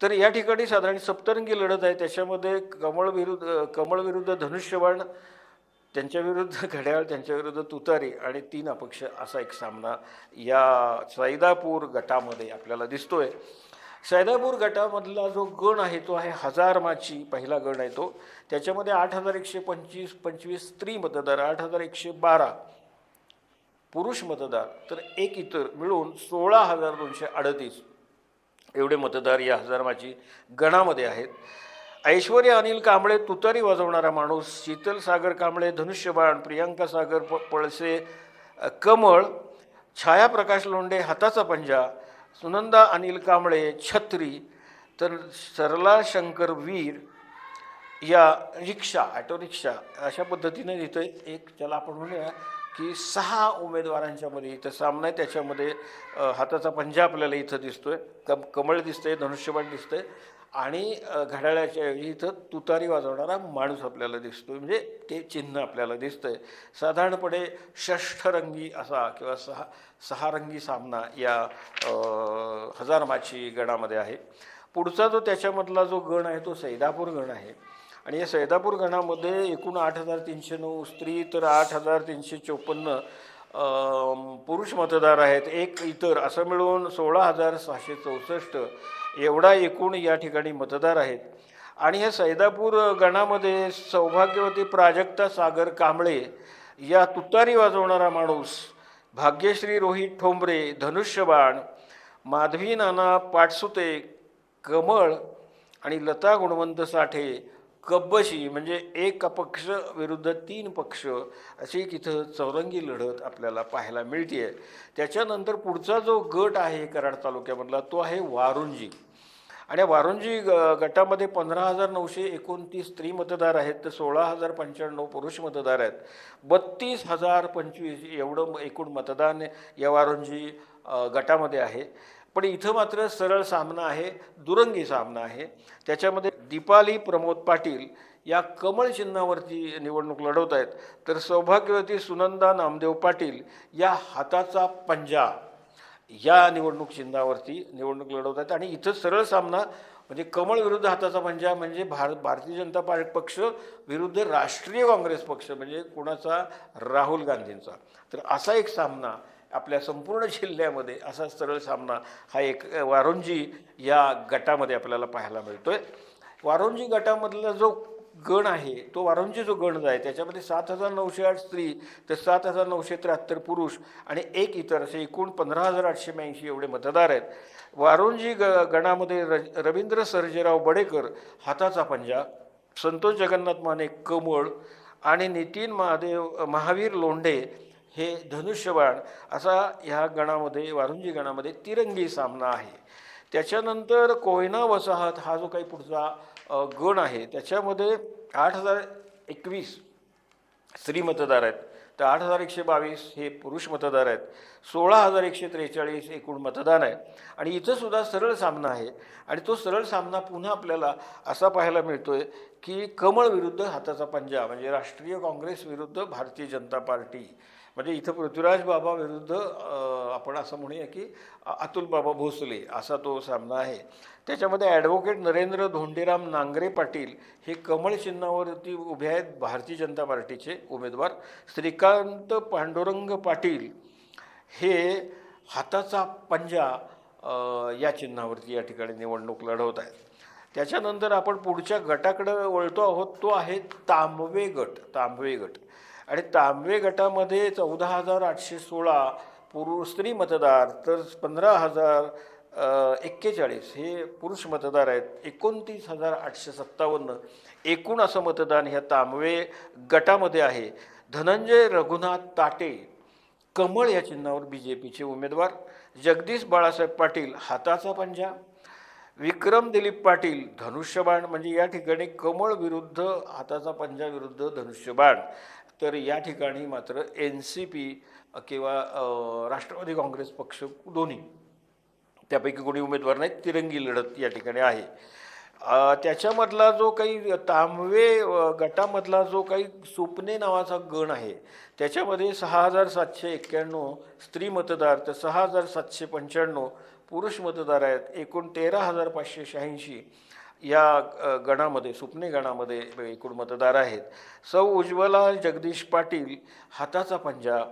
तर या ठिकाणी साधारण सप्तरंगी लढत आहे. त्याच्यामध्ये कमळ विरुद्ध धनुष्यबाण, त्यांच्याविरुद्ध घड्याळ, त्यांच्याविरुद्ध तुतारी आणि 3 अपक्ष असा एक सामना या सैदापूर गटामध्ये आपल्याला दिसतोय. सैदापूर गटामधला जो गण आहे तो आहे 1000 माची, पहिला गण आहे तो. त्याच्यामध्ये 8125 स्त्री मतदार, 8112 पुरुष मतदार, तर एक इतर मिळून 16238 एवढे मतदार या 1000 माची गणामध्ये आहेत. ऐश्वर्या अनिल कांबळे तुतारी वाजवणारा माणूस, शीतल सागर कांबळे धनुष्यबाण, प्रियांका सागर पळसे कमळ, छाया प्रकाश लोंढे हाताचा पंजा, सुनंदा अनिल कांबळे छत्री, तर सरला शंकर वीर या रिक्षा, ॲटो रिक्षा अशा पद्धतीने इथं एक त्याला आपण म्हणूया की 6 उमेदवारांच्यामध्ये इथं सामना आहे. त्याच्यामध्ये हाताचा पंजा आपल्याला इथं दिसतोय, कमळ दिसतंय, धनुष्यबाण दिसतंय आणि घड्याळाच्या ऐवजी इथं तुतारी वाजवणारा माणूस आपल्याला दिसतोय, म्हणजे ते चिन्ह आपल्याला दिसतंय. साधारणपणे षष्ठरंगी असा किंवा सहा रंगी सामना या 1000 माची गणामध्ये आहे. पुढचा जो त्याच्यामधला जो गण आहे तो सैदापूर गण आहे आणि या सैदापूर गणामध्ये एकूण 8309 स्त्री तर 8354 पुरुष मतदार आहेत, एक इतर, असं मिळून 16664 एवढा एकूण या ठिकाणी मतदार आहेत. आणि ह्या सैदापूर गणामध्ये सौभाग्यवती प्राजक्ता सागर कांबळे या तुतारी वाजवणारा माणूस, भाग्यश्री रोहित ठोंबरे धनुष्यबाण, माधवी नाना पाटसुते कमळ आणि लता गुणवंत साठे कब्बशी, म्हणजे एक अपक्ष विरुद्ध 3 पक्ष अशी तिथं चौरंगी लढत आपल्याला पाहायला मिळते. त्याच्यानंतर पुढचा जो गट आहे कराड तालुक्यामधला तो आहे वारुंजी. आणि वारुंजी गटामध्ये 15929 स्त्री मतदार आहेत, तर 16095 पुरुष मतदार आहेत. 32025 एवढं एकूण मतदान या वारुंजी गटामध्ये आहे. पण इथं मात्र सरळ सामना आहे, दुरंगी सामना आहे. त्याच्यामध्ये दीपाली प्रमोद पाटील या कमळ चिन्हावरती निवडणूक लढवत आहेत, तर सौभाग्यवती सुनंदा नामदेव पाटील या हाताचा पंजा या निवडणूक चिन्हावरती निवडणूक लढवत आहेत. आणि इथं सरळ सामना म्हणजे कमळ विरुद्ध हाताचा पंजा म्हणजे भारतीय जनता पक्ष विरुद्ध राष्ट्रीय काँग्रेस पक्ष, म्हणजे कुणाचा, राहुल गांधींचा. तर असा एक सामना आपल्या संपूर्ण जिल्ह्यामध्ये, असा सरळ सामना हा एक वारुंजी या गटामध्ये आपल्याला पाहायला मिळतोय. वारुंजी गटामधला जो गण आहे तो वारुंजी जो गण आहे त्याच्यामध्ये 7908 स्त्री तर 7973 पुरुष आणि एक इतर असे एकूण 15882 एवढे मतदार आहेत. वारुंजी गणामध्ये रवींद्र सर्जेराव बडेकर हाताचा पंजा, संतोष जगन्नाथ माने कमळ आणि नितीन महावीर लोंढे हे धनुष्यबाण असा ह्या गणामध्ये, वारुंजी गणामध्ये तिरंगी सामना आहे. त्याच्यानंतर कोयना वसाहत हा जो काही पुढचा गण आहे त्याच्यामध्ये 8021 स्त्री मतदार आहेत, तर 8122 हे पुरुष मतदार आहेत, 16143 एकूण मतदान आहे. आणि इथं सुद्धा सरळ सामना आहे आणि तो सरळ सामना पुन्हा आपल्याला असा पाहायला मिळतोय की कमळ विरुद्ध हाताचा पंजा म्हणजे राष्ट्रीय काँग्रेस विरुद्ध भारतीय जनता पार्टी, म्हणजे इथं पृथ्वीराज बाबा विरुद्ध आपण असं म्हणूया की अतुल बाबा भोसले असा तो सामना आहे. त्याच्यामध्ये ॲडव्होकेट नरेंद्र धोंडीराम नांगरे पाटील हे कमळ चिन्हावरती उभे आहेत, भारतीय जनता पार्टीचे उमेदवार. श्रीकांत पांडुरंग पाटील हे हाताचा पंजा या चिन्हावरती या ठिकाणी निवडणूक लढवत आहेत. त्याच्यानंतर आपण पुढच्या गटाकडे वळतो आहोत, तो आहे तांबवे गट. आणि तांबवे गटामध्ये 14816 स्त्री मतदार तर 15041 हे पुरुष मतदार आहेत, 29857 एकूण असं मतदान ह्या तांबवे गटामध्ये आहे. धनंजय रघुनाथ ताटे कमळ या चिन्हावर BJPचे उमेदवार, जगदीश बाळासाहेब पाटील हाताचा पंजा, विक्रम दिलीप पाटील धनुष्यबाण, म्हणजे या ठिकाणी कमळ विरुद्ध हाताचा पंजा विरुद्ध धनुष्यबाण. तर या ठिकाणी मात्र NCP किंवा राष्ट्रवादी काँग्रेस पक्ष दोन्ही त्यापैकी कोणी उमेदवार नाहीत, तिरंगी लढत या ठिकाणी आहे. त्याच्यामधला जो काही तांबवे गटामधला जो काही सुपणे नावाचा गण आहे, त्याच्यामध्ये 6,791 स्त्री मतदार तर 6,795 पुरुष मतदार आहेत. एकूण 13,586 या गणामध्ये, सुपणे गणामध्ये एकूण मतदार आहेत. सौ उज्ज्वला जगदीश पाटील हाताचा पंजा,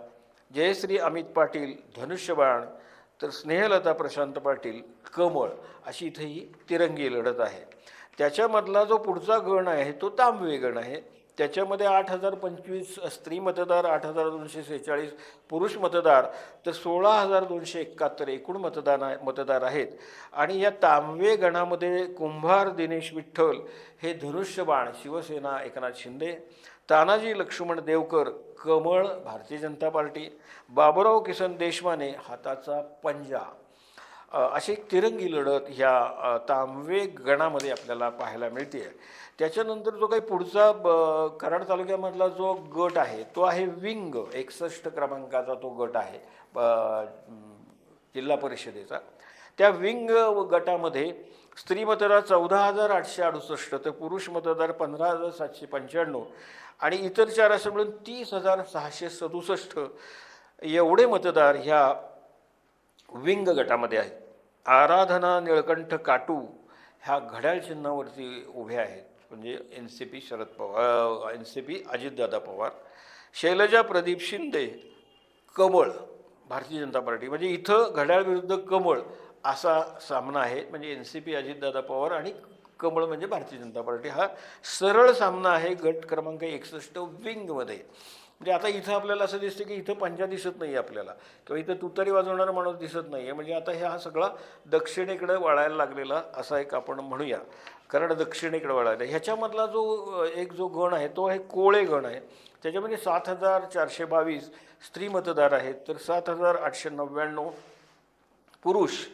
जयश्री अमित पाटील धनुष्यबाण, तर स्नेहलता प्रशांत पाटील कमळ, अशी इथे ही तिरंगी लढत आहे. त्याच्यामधला जो पुढचा गण आहे तो तांबवे गण आहे. त्याच्यामध्ये 8,025 स्त्री मतदार, 8,246 पुरुष मतदार, तर 16,271 एकूण मतदार आहेत. आणि या तांबवे गणामध्ये कुंभार दिनेश विठ्ठल हे धनुष्यबाण शिवसेना एकनाथ शिंदे, तानाजी लक्ष्मण देवकर कमळ भारतीय जनता पार्टी, बाबुराव किसन देशमाने हाताचा पंजा, अशी तिरंगी लढत ह्या तांबवे गणामध्ये आपल्याला पाहायला मिळते. त्याच्यानंतर जो काही पुढचा कराड तालुक्यामधला जो गट आहे तो आहे विंग, 61 क्रमांकाचा तो गट आहे जिल्हा परिषदेचा. त्या विंग गटामध्ये स्त्री मतदार 14,868 तर पुरुष मतदार 15,795 आणि इतर 4 असं मिळून 30,667 एवढे मतदार ह्या विंग गटामध्ये आहेत. आराधना निळकंठ काटू ह्या घड्याळ चिन्हावरती उभ्या आहेत, म्हणजे NCP शरद पवार, NCP अजितदादा पवार. शैलजा प्रदीप शिंदे कमळ भारतीय जनता पार्टी, म्हणजे इथं घड्याळ विरुद्ध कमळ असा सामना आहे. म्हणजे NCP अजितदादा पवार आणि कमळ म्हणजे भारतीय जनता पार्टी, हा सरळ सामना आहे गट क्रमांक 61 विंगमध्ये. म्हणजे आता इथं आपल्याला असं दिसतं की इथं पंजा दिसत नाही आहे आपल्याला, किंवा इथं तुतारी वाजवणारा माणूस दिसत नाही आहे. म्हणजे आता हा सगळा दक्षिणेकडे वळायला लागलेला असा एक आपण म्हणूया, कारण दक्षिणेकडे वळायला. ह्याच्यामधला जो गण आहे तो आहे कोळे गण आहे. त्याच्यामध्ये 7,422 स्त्री मतदार आहेत, तर 7,899 पुरुष,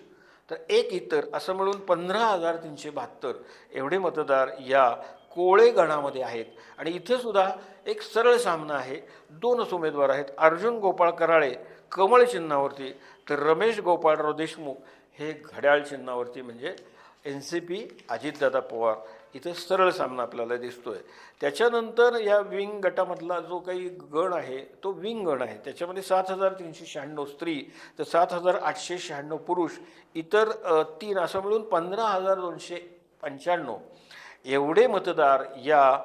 तर एक इतर, असं मिळून 15,372 एवढे मतदार या कोळे गणामध्ये आहेत. आणि इथे सुद्धा एक सरळ सामना आहे. 2 उमेदवार आहेत, अर्जुन गोपाळ कराळे कमळ चिन्हावरती, तर रमेश गोपाळराव देशमुख हे घड्याळ चिन्हावरती, म्हणजे NCP अजितदादा पवार. इथं सरळ सामना आपल्याला दिसतोय. त्याच्यानंतर या विंग गटामधला जो काही गण आहे तो विंग गण आहे. त्याच्यामध्ये 7,396 स्त्री तर 7,896 पुरुष, इतर 3 असं मिळून 15,295 एवढे मतदार या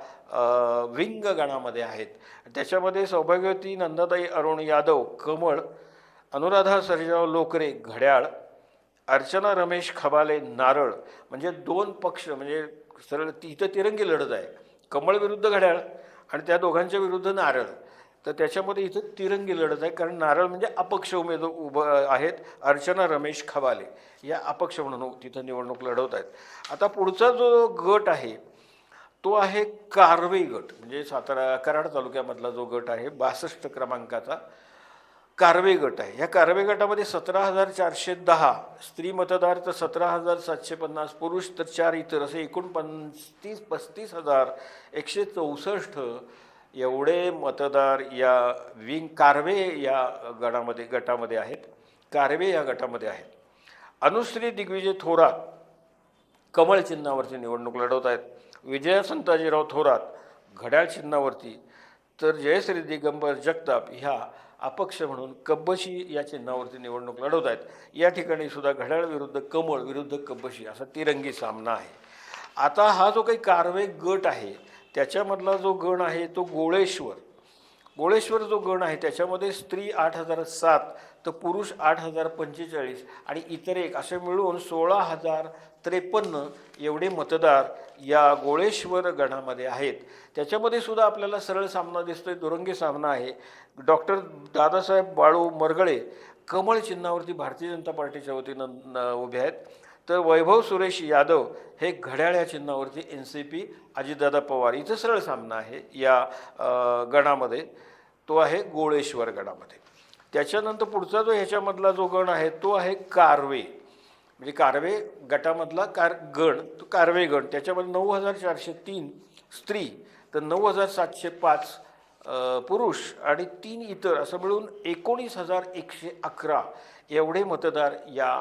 विंग गणामध्ये आहेत. त्याच्यामध्ये सौभाग्यवती नंदाताई अरुण यादव कमळ, अनुराधा सर्जेराव लोकरे घड्याळ, अर्चना रमेश खबाले नारळ, म्हणजे 2 पक्ष, म्हणजे सरळ इथं तिरंगी लढत आहे, कमळ विरुद्ध घड्याळ आणि त्या दोघांच्या विरुद्ध नारळ. तर त्याच्यामध्ये इथं तिरंगी लढत आहे, कारण नारळ म्हणजे अपक्ष उमेदवार उभं आहेत. अर्चना रमेश खबाले या अपक्ष म्हणून तिथं निवडणूक लढवत आहेत. आता पुढचा जो गट आहे तो आहे कारवे गट, म्हणजे कराड तालुक्यामधला जो गट आहे 62 क्रमांकाचा कारवे गट आहे. ह्या कारवे गटामध्ये 17,410 स्त्री मतदार तर 17,750 पुरुष तर 4 इतर, असे एकूण 35,164 एवढे मतदार या कारवे या गटामध्ये आहेत. कारवे या गटामध्ये आहेत. अनुश्री दिग्विजय थोरात कमळ चिन्हावरती निवडणूक लढवत आहेत. विजया संताजीराव थोरात घड्याळ चिन्हावरती, तर जयश्री दिगंबर जगताप ह्या अपक्ष म्हणून कब्बशी या चिन्हावरती निवडणूक लढवत आहेत. या ठिकाणी सुद्धा घड्याळ विरुद्ध कमळ विरुद्ध कब्बशी असा तिरंगी सामना आहे. आता हा जो काही कारवे गट आहे त्याच्यामधला जो गण आहे तो गोळेश्वर जो गण आहे त्याच्यामध्ये स्त्री 8,007 तर पुरुष 8,045 आणि इतर एक असे मिळून 16,053 एवढे मतदार या गोळेश्वर गणामध्ये आहेत. त्याच्यामध्ये सुद्धा आपल्याला सरळ सामना दिसतोय, दुरंगी सामना आहे. डॉक्टर दादासाहेब बाळू मरगळे कमळ चिन्हावरती भारतीय जनता पार्टीच्या वतीनं उभे आहेत, तर वैभव सुरेश यादव हे घड्याळ या चिन्हावरती NCP अजितदादा पवार. इथं सरळ सामना आहे या गणामध्ये, तो आहे गोळेश्वर गणामध्ये. त्याच्यानंतर पुढचा जो ह्याच्यामधला जो गण आहे तो आहे कारवे, म्हणजे कारवे गटामधला गण तो कारवे गण. त्याच्यामध्ये 9,403 स्त्री तर 9,705 पुरुष आणि 3 इतर असं मिळून 19,111 एवढे मतदार या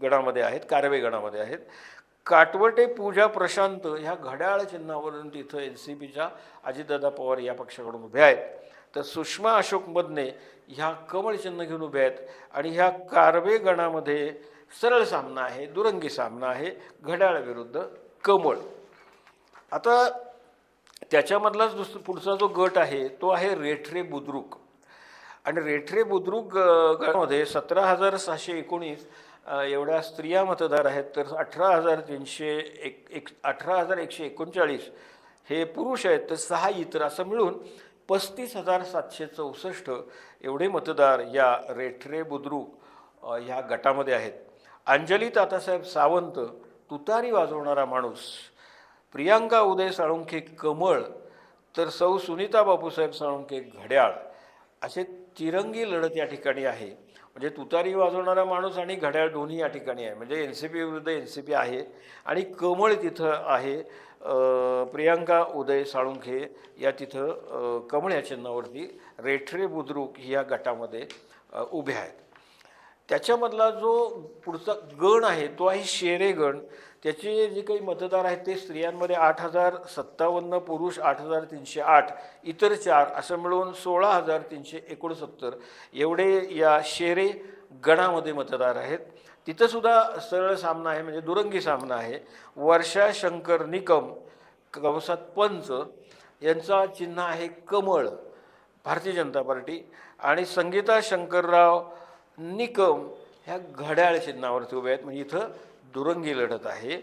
गणामध्ये आहेत, कारवे गणामध्ये आहेत. काटवटे पूजा प्रशांत ह्या घड्याळ चिन्हावरून तिथं NCPच्या अजितदादा पवार या पक्षाकडून उभे आहेत. तर सुषमा अशोक मदने ह्या कमळ चिन्ह घेऊन उभे आहेत आणि ह्या कारवे गणामध्ये सरळ सामना आहे, दुरंगी सामना आहे, घड्याळ विरुद्ध कमळ. आता त्याच्यामधलाच पुढचा जो गट आहे तो आहे रेठरे बुद्रुक. आणि रेठरे बुद्रुक गटामध्ये 17,719 एवढ्या स्त्रिया मतदार आहेत, तर 18,139 हे पुरुष आहेत, तर 6 इतर असं मिळून 35,764 एवढे मतदार या रेठरे बुद्रुक ह्या गटामध्ये आहेत. अंजली तातासाहेब सावंत तुतारी वाजवणारा माणूस, प्रियांका उदय साळुंखे कमळ, तर सौ सुनीता बापूसाहेब साळुंखे घड्याळ, असे तिरंगी लढत या ठिकाणी आहे. म्हणजे तुतारी वाजवणारा माणूस आणि घड्याळ दोन्ही या ठिकाणी आहे. म्हणजे NCP विरुद्ध NCP आहे आणि कमळ तिथं आहे. प्रियांका उदय साळुंखे या तिथं कमळ या चिन्हावरती रेठरे बुद्रुक या गटामध्ये उभे आहेत. त्याच्यामधला जो पुढचा गण आहे तो आहे शेरे गण. त्याचे जे काही मतदार आहेत ते स्त्रियांमध्ये 8,057, पुरुष 8,308, इतर 4 असं मिळून 16,369 एवढे या शेरे गणामध्ये मतदार आहेत. तिथंसुद्धा सरळ सामना आहे, म्हणजे दुरंगी सामना आहे. वर्षा शंकर निकम कंसात पंच यांचा चिन्ह आहे कमळ, भारतीय जनता पार्टी, आणि संगीता शंकरराव निकम ह्या घड्याळ चिन्हावरती उभे आहेत. म्हणजे इथं दुरंगी लढत आहे.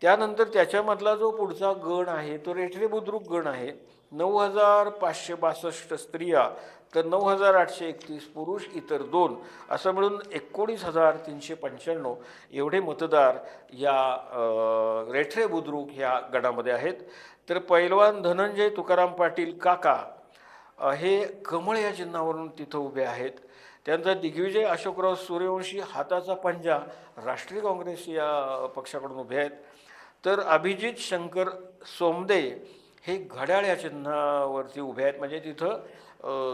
त्यानंतर त्याच्यामधला जो पुढचा गण आहे तो रेठरे बुद्रुक गण आहे. 9,562 स्त्रिया, तर 9,831 पुरुष, इतर 2 असं मिळून 19,395 एवढे मतदार या रेठरे बुद्रुक ह्या गणामध्ये आहेत. तर पैलवान धनंजय तुकाराम पाटील काका हे कमळ या चिन्हावरून तिथं उभे आहेत. त्यानंतर दिग्विजय अशोकराव सूर्यवंशी हाताचा पंजा राष्ट्रीय काँग्रेस या पक्षाकडून उभे आहेत. तर अभिजित शंकर सोमदे हे घड्याळ या चिन्हावरती उभे आहेत. म्हणजे तिथं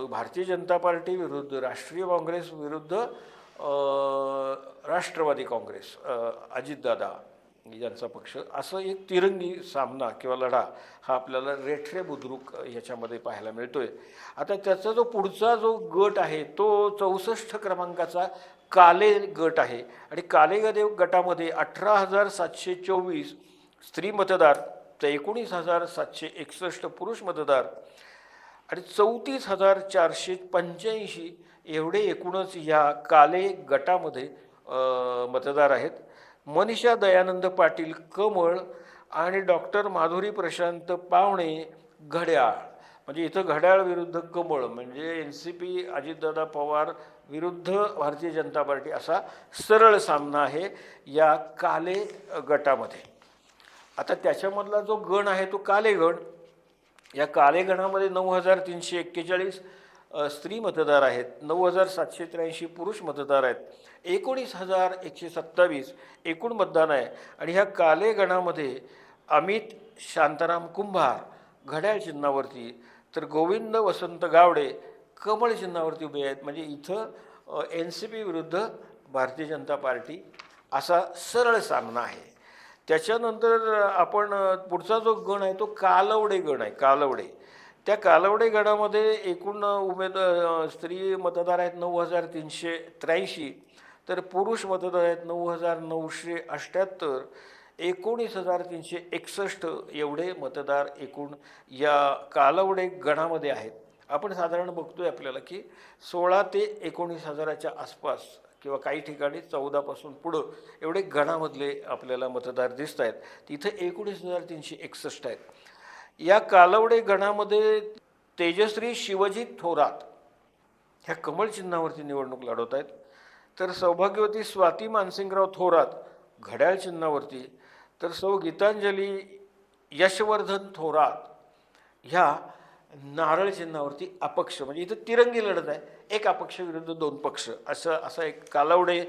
भारतीय जनता पार्टी विरुद्ध राष्ट्रीय काँग्रेस विरुद्ध राष्ट्रवादी काँग्रेस, अजितदादा यांचा पक्ष, असं एक तिरंगी सामना किंवा लढा हा आपल्याला रेठरे बुद्रुक याच्यामध्ये पाहायला मिळतोय. आता त्याचा जो पुढचा जो गट आहे तो 64 क्रमांकाचा काले गट आहे. आणि काले गटामध्ये 18,724 स्त्री मतदार, तर 19,761 पुरुष मतदार आणि 34,485 एवढे एकूणच या काले गटामध्ये मतदार आहेत. मनीषा दयानंद पाटील कमळ आणि डॉक्टर माधुरी प्रशांत पावणे घड्याळ. म्हणजे इथं घड्याळ विरुद्ध कमळ, म्हणजे NCP अजितदादा पवार विरुद्ध भारतीय जनता पार्टी असा सरळ सामना आहे या काले गटामध्ये. आता त्याच्यामधला जो गण आहे तो काले गण. या काले गणामध्ये 9,341 स्त्री मतदार आहेत, 9,783 पुरुष मतदार आहेत, 19,127 एकूण मतदान आहे. आणि ह्या काले गणामध्ये अमित शांताराम कुंभार घड्याळ चिन्हावरती, तर गोविंद वसंत गावडे कमळ चिन्हावरती उभे आहेत. म्हणजे इथं NCP विरुद्ध भारतीय जनता पार्टी असा सरळ सामना आहे. त्याच्यानंतर आपण पुढचा जो गण आहे तो कालवडे गण आहे. कालवडे, त्या कालवडे गणामध्ये एकूण स्त्री मतदार आहेत 9,383, तर पुरुष मतदार आहेत 9,978, 19,361 एवढे मतदार एकूण या कालवडे गणामध्ये आहेत. आपण साधारण बघतोय आपल्याला की 16 ते 19,000च्या आसपास किंवा काही ठिकाणी 14पासून पुढं एवढे गणामधले आपल्याला मतदार दिसत आहेत. तिथं 19,361 आहेत. या कालवडे गणामध्ये तेजश्री शिवजित थोरात ह्या कमळ चिन्हावरती निवडणूक लढवत आहेत. तर सौभाग्यवती स्वाती मानसिंगराव थोरात घड्याळ चिन्हावरती, तर सौ गीतांजली यशवर्धन थोरात ह्या नारळ चिन्हावरती अपक्ष. म्हणजे इथं तिरंगी लढत आहे, एक अपक्ष विरुद्ध 2 पक्ष, असा एक कालवडे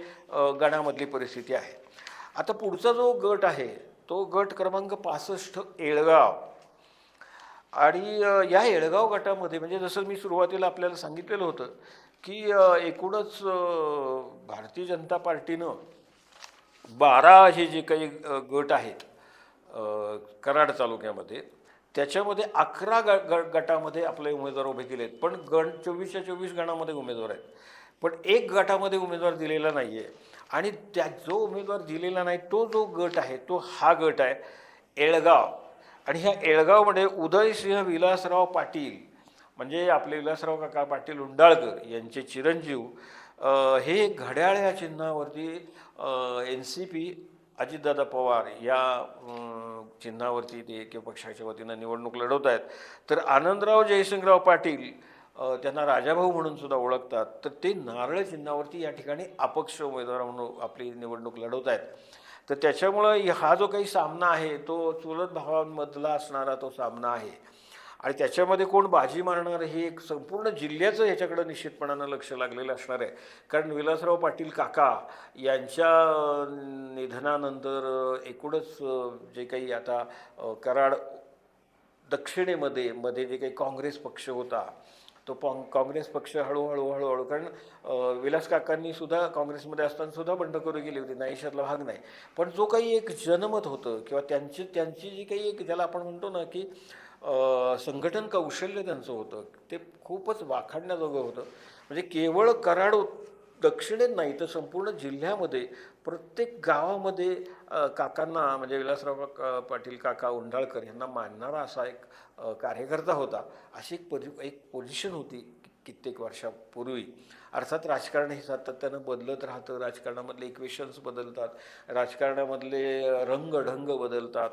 गणामधली परिस्थिती आहे. आता पुढचा जो गट आहे तो गट क्रमांक 65 येळगाव. आणि या येळगाव गटामध्ये म्हणजे जसं मी सुरुवातीला आपल्याला सांगितलेलं होतं की एकूणच भारतीय जनता पार्टीनं 12 हे जे काही गट आहेत कराड तालुक्यामध्ये, त्याच्यामध्ये 11 गटामध्ये आपले उमेदवार उभे केले आहेत. पण 24च्या 24 गणामध्ये उमेदवार आहेत, पण एक गटामध्ये उमेदवार दिलेला नाही आहे. आणि त्या जो उमेदवार दिलेला नाही तो जो गट आहे तो हा गट आहे येळगाव. आणि ह्या येळगावमध्ये उदयसिंह विलासराव पाटील म्हणजे आपले विलासराव काका पाटील उंडाळकर यांचे चिरंजीव हे घड्याळ या चिन्हावरती NCP अजितदादा पवार या चिन्हावरती ते किंवा पक्षाच्या वतीनं निवडणूक लढवत आहेत. तर आनंदराव जयसिंगराव पाटील त्यांना राजाभाऊ म्हणून सुद्धा ओळखतात, तर ते नारळ चिन्हावरती या ठिकाणी अपक्ष उमेदवार म्हणून आपली निवडणूक लढवत आहेत. तर त्याच्यामुळं हा जो काही सामना आहे तो चुलत भावांमधला असणारा तो सामना आहे. आणि त्याच्यामध्ये कोण बाजी मारणार हे एक संपूर्ण जिल्ह्याचं ह्याच्याकडं निश्चितपणानं लक्ष लागलेलं असणार आहे. कारण विलासराव पाटील काका यांच्या निधनानंतर एकूणच जे काही आता कराड दक्षिणेमध्ये जे काही काँग्रेस पक्ष होता तो काँग्रेस पक्ष हळूहळू कारण विलास काकांनी सुद्धा काँग्रेसमध्ये असताना सुद्धा बंडखोरी केली होती, नाही याच्यातला भाग नाही. पण जो काही एक जनमत होतं किंवा त्यांची जी काही एक ज्याला आपण म्हणतो ना की संघटन कौशल्य त्यांचं होतं ते खूपच वाखाणण्याजोगं होतं. म्हणजे केवळ कराड दक्षिणेत नाही तर संपूर्ण जिल्ह्यामध्ये प्रत्येक गावामध्ये काकांना म्हणजे विलासराव पाटील काका उंडाळकर यांना मानणारा असा एक कार्यकर्ता होता. अशी एक पोझिशन होती कित्येक वर्षापूर्वी. अर्थात राजकारण हे सातत्यानं बदलत राहतं, राजकारणामधले इक्वेशन्स बदलतात, राजकारणामधले रंगढंग बदलतात.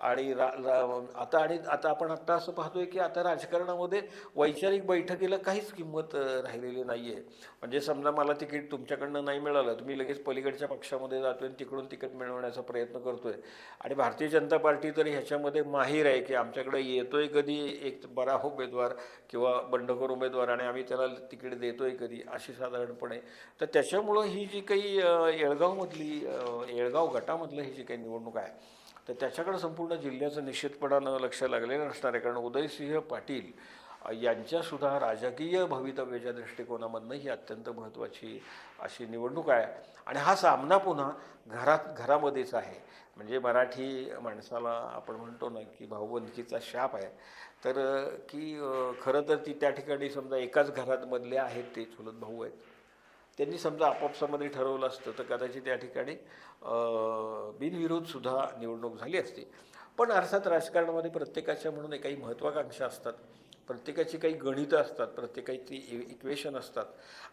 आणि आता आपण असं पाहतोय की आता राजकारणामध्ये वैचारिक बैठकीला काहीच किंमत राहिलेली नाही आहे. म्हणजे समजा मला तिकीट तुमच्याकडनं नाही मिळालं, तुम्ही लगेच पलीकडच्या पक्षामध्ये जातोय आणि तिकडून तिकीट मिळवण्याचा प्रयत्न करतोय. आणि भारतीय जनता पार्टी तर ह्याच्यामध्ये माहीर आहे की आमच्याकडे येतोय कधी एक बरा उमेदवार किंवा बंडखोर उमेदवार आणि आम्ही त्याला तिकीट देतोय कधी, अशी साधारणपणे. तर त्याच्यामुळं ही जी काही येळगाव गटामधलं ही जी काही निवडणूक आहे तर त्याच्याकडं संपूर्ण जिल्ह्याचं निश्चितपणानं लक्ष लागलेलं असणार आहे. कारण उदयसिंह पाटील यांच्यासुद्धा राजकीय भवितव्याच्या दृष्टिकोनामधनं ही अत्यंत महत्त्वाची अशी निवडणूक आहे. आणि हा सामना पुन्हा घरामध्येच आहे. म्हणजे मराठी माणसाला आपण म्हणतो ना की भाऊबंदकीचा शाप आहे. तर की खरं तर ती त्या ठिकाणी समजा एकाच घरामधले आहेत ते चुलत भाऊ आहेत, त्यांनी समजा आपापसामध्ये ठरवलं असतं तर कदाचित त्या ठिकाणी बिनविरोधसुद्धा निवडणूक झाली असती. पण अर्थात राजकारणामध्ये प्रत्येकाच्या म्हणून काही महत्त्वाकांक्षा असतात, प्रत्येकाची काही गणितं असतात, प्रत्येकाची इक्वेशन असतात.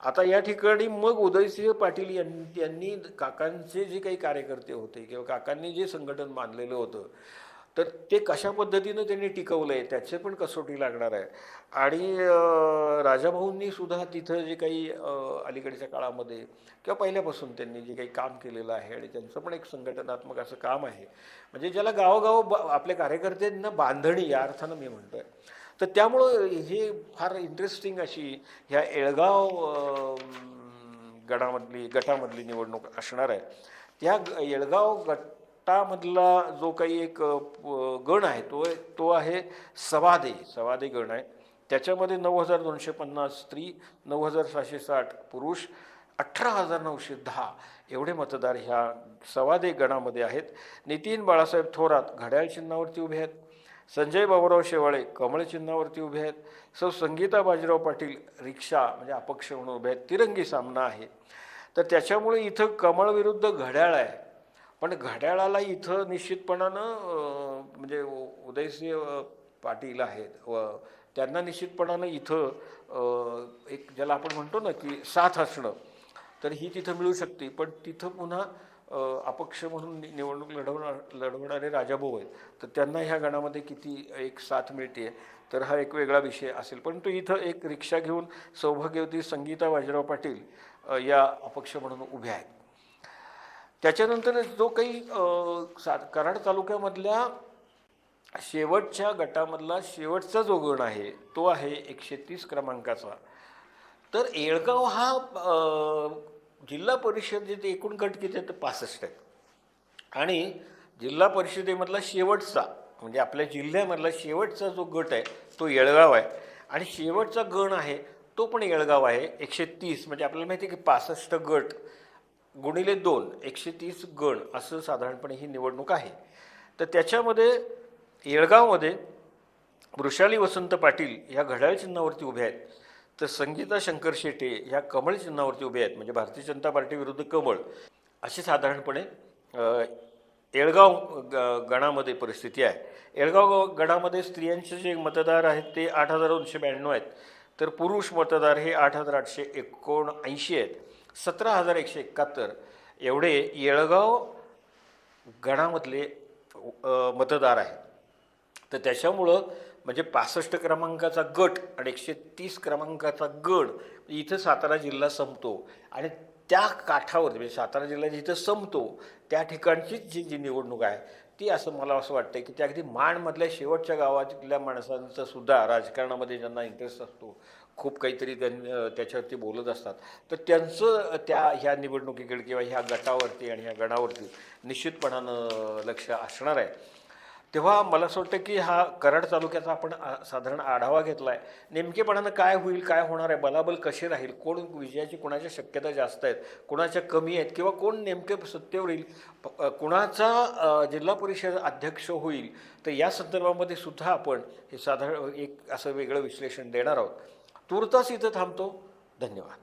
आता या ठिकाणी मग उदयसिंह पाटील यांनी काकांचे जे काही कार्यकर्ते होते किंवा काकांनी जे संघटन बांधलेलं होतं तर ते कशा पद्धतीनं त्यांनी टिकवलं आहे त्याचे पण कसोटी लागणार आहे. आणि राजाभाऊंनी सुद्धा तिथं जे काही अलीकडच्या काळामध्ये किंवा पहिल्यापासून त्यांनी जे काही काम केलेलं आहे आणि त्यांचं पण एक संघटनात्मक असं काम आहे. म्हणजे ज्याला गावोगाव आपल्या कार्यकर्त्यांना बांधणी या अर्थानं मी म्हणतो आहे. तर त्यामुळं हे फार इंटरेस्टिंग अशी ह्या येळगाव गटामधली निवडणूक असणार आहे. त्या येळगाव गटामधला जो काही एक गण आहे तो आहे सवादे गण आहे. त्याच्यामध्ये 9,250 स्त्री, 9,660 पुरुष, 18,910 एवढे मतदार ह्या सवादे गणामध्ये आहेत. नितीन बाळासाहेब थोरात घड्याळ चिन्हावरती उभे आहेत. संजय बाबूराव शेवाळे कमळ चिन्हावरती उभे आहेत. सौ संगीता बाजीराव पाटील रिक्षा म्हणजे अपक्ष म्हणून उभे आहेत. तिरंगी सामना आहे. तर त्याच्यामुळे इथं कमळ विरुद्ध घड्याळ आहे. पण घड्याळाला इथं निश्चितपणानं म्हणजे उदयसिंह पाटील आहेत व त्यांना निश्चितपणानं इथं एक ज्याला आपण म्हणतो ना की साथ असणं तर ही तिथं मिळू शकते. पण तिथं पुन्हा अपक्ष म्हणून निवडणूक लढवणारे राजाभाऊ आहेत तर त्यांना ह्या गणामध्ये किती एक साथ मिळते तर हा एक वेगळा विषय असेल. परंतु इथं एक रिक्षा घेऊन सौभाग्यवती संगीता बाजीराव पाटील या अपक्ष म्हणून उभ्या आहेत. त्याच्यानंतर जो काही कराड तालुक्यामधल्या शेवटच्या गटामधला शेवटचा जो गण आहे तो आहे 130 क्रमांकाचा. तर येळगाव हा जिल्हा परिषदेचे एकूण गट किती आहेत तर 65 आहेत. आणि जिल्हा परिषदेमधला शेवटचा म्हणजे आपल्या जिल्ह्यामधला शेवटचा जो गट आहे तो येळगाव आहे आणि शेवटचा गण आहे तो पण येळगाव आहे. 130 म्हणजे आपल्याला माहिती आहे की 65 गट गुणिले 2 130 गण असं साधारणपणे ही निवडणूक आहे. तर त्याच्यामध्ये येळगावमध्ये वृषाली वसंत पाटील ह्या घड्याळ चिन्हावरती उभ्या आहेत, तर संगीता शंकर शेटे ह्या कमळ चिन्हावरती उभ्या आहेत, म्हणजे भारतीय जनता पार्टी विरुद्ध कमळ अशी साधारणपणे येळगाव गणामध्ये परिस्थिती आहे. येळगाव गणामध्ये स्त्रियांचे जे मतदार आहेत ते 8,292 आहेत, तर पुरुष मतदार हे 8,879 आहेत. 17,171 एवढे येळगाव गणामधले मतदार आहेत. तर त्याच्यामुळं म्हणजे 65 क्रमांकाचा गट आणि 130 क्रमांकाचा गण इथं सातारा जिल्हा संपतो आणि त्या काठावर म्हणजे सातारा जिल्हा जिथं संपतो त्या ठिकाणचीच जी निवडणूक आहे ती असं मला असं वाटतं की त्या अगदी माणमधल्या शेवटच्या गावातल्या माणसांचं सुद्धा राजकारणामध्ये ज्यांना इंटरेस्ट असतो, खूप काहीतरी त्याच्यावरती बोलत असतात, तर त्यांचं ह्या निवडणुकीकडे किंवा ह्या गटावरती आणि ह्या गणावरती निश्चितपणानं लक्ष असणार आहे. तेव्हा मला असं वाटतं की हा कराड तालुक्याचा आपण साधारण आढावा घेतला आहे. नेमकेपणानं काय होईल, काय होणार आहे, बलाबल कशी राहील, कोण विजयाची कोणाच्या शक्यता जास्त आहेत, कोणाच्या कमी आहेत, किंवा कोण नेमके सत्तेवर येईल, कोणाचा जिल्हा परिषद अध्यक्ष होईल, तर या संदर्भामध्ये सुद्धा आपण हे साधारण एक असं वेगळं विश्लेषण देणार आहोत. तूर्तास इथं थांबतो. धन्यवाद.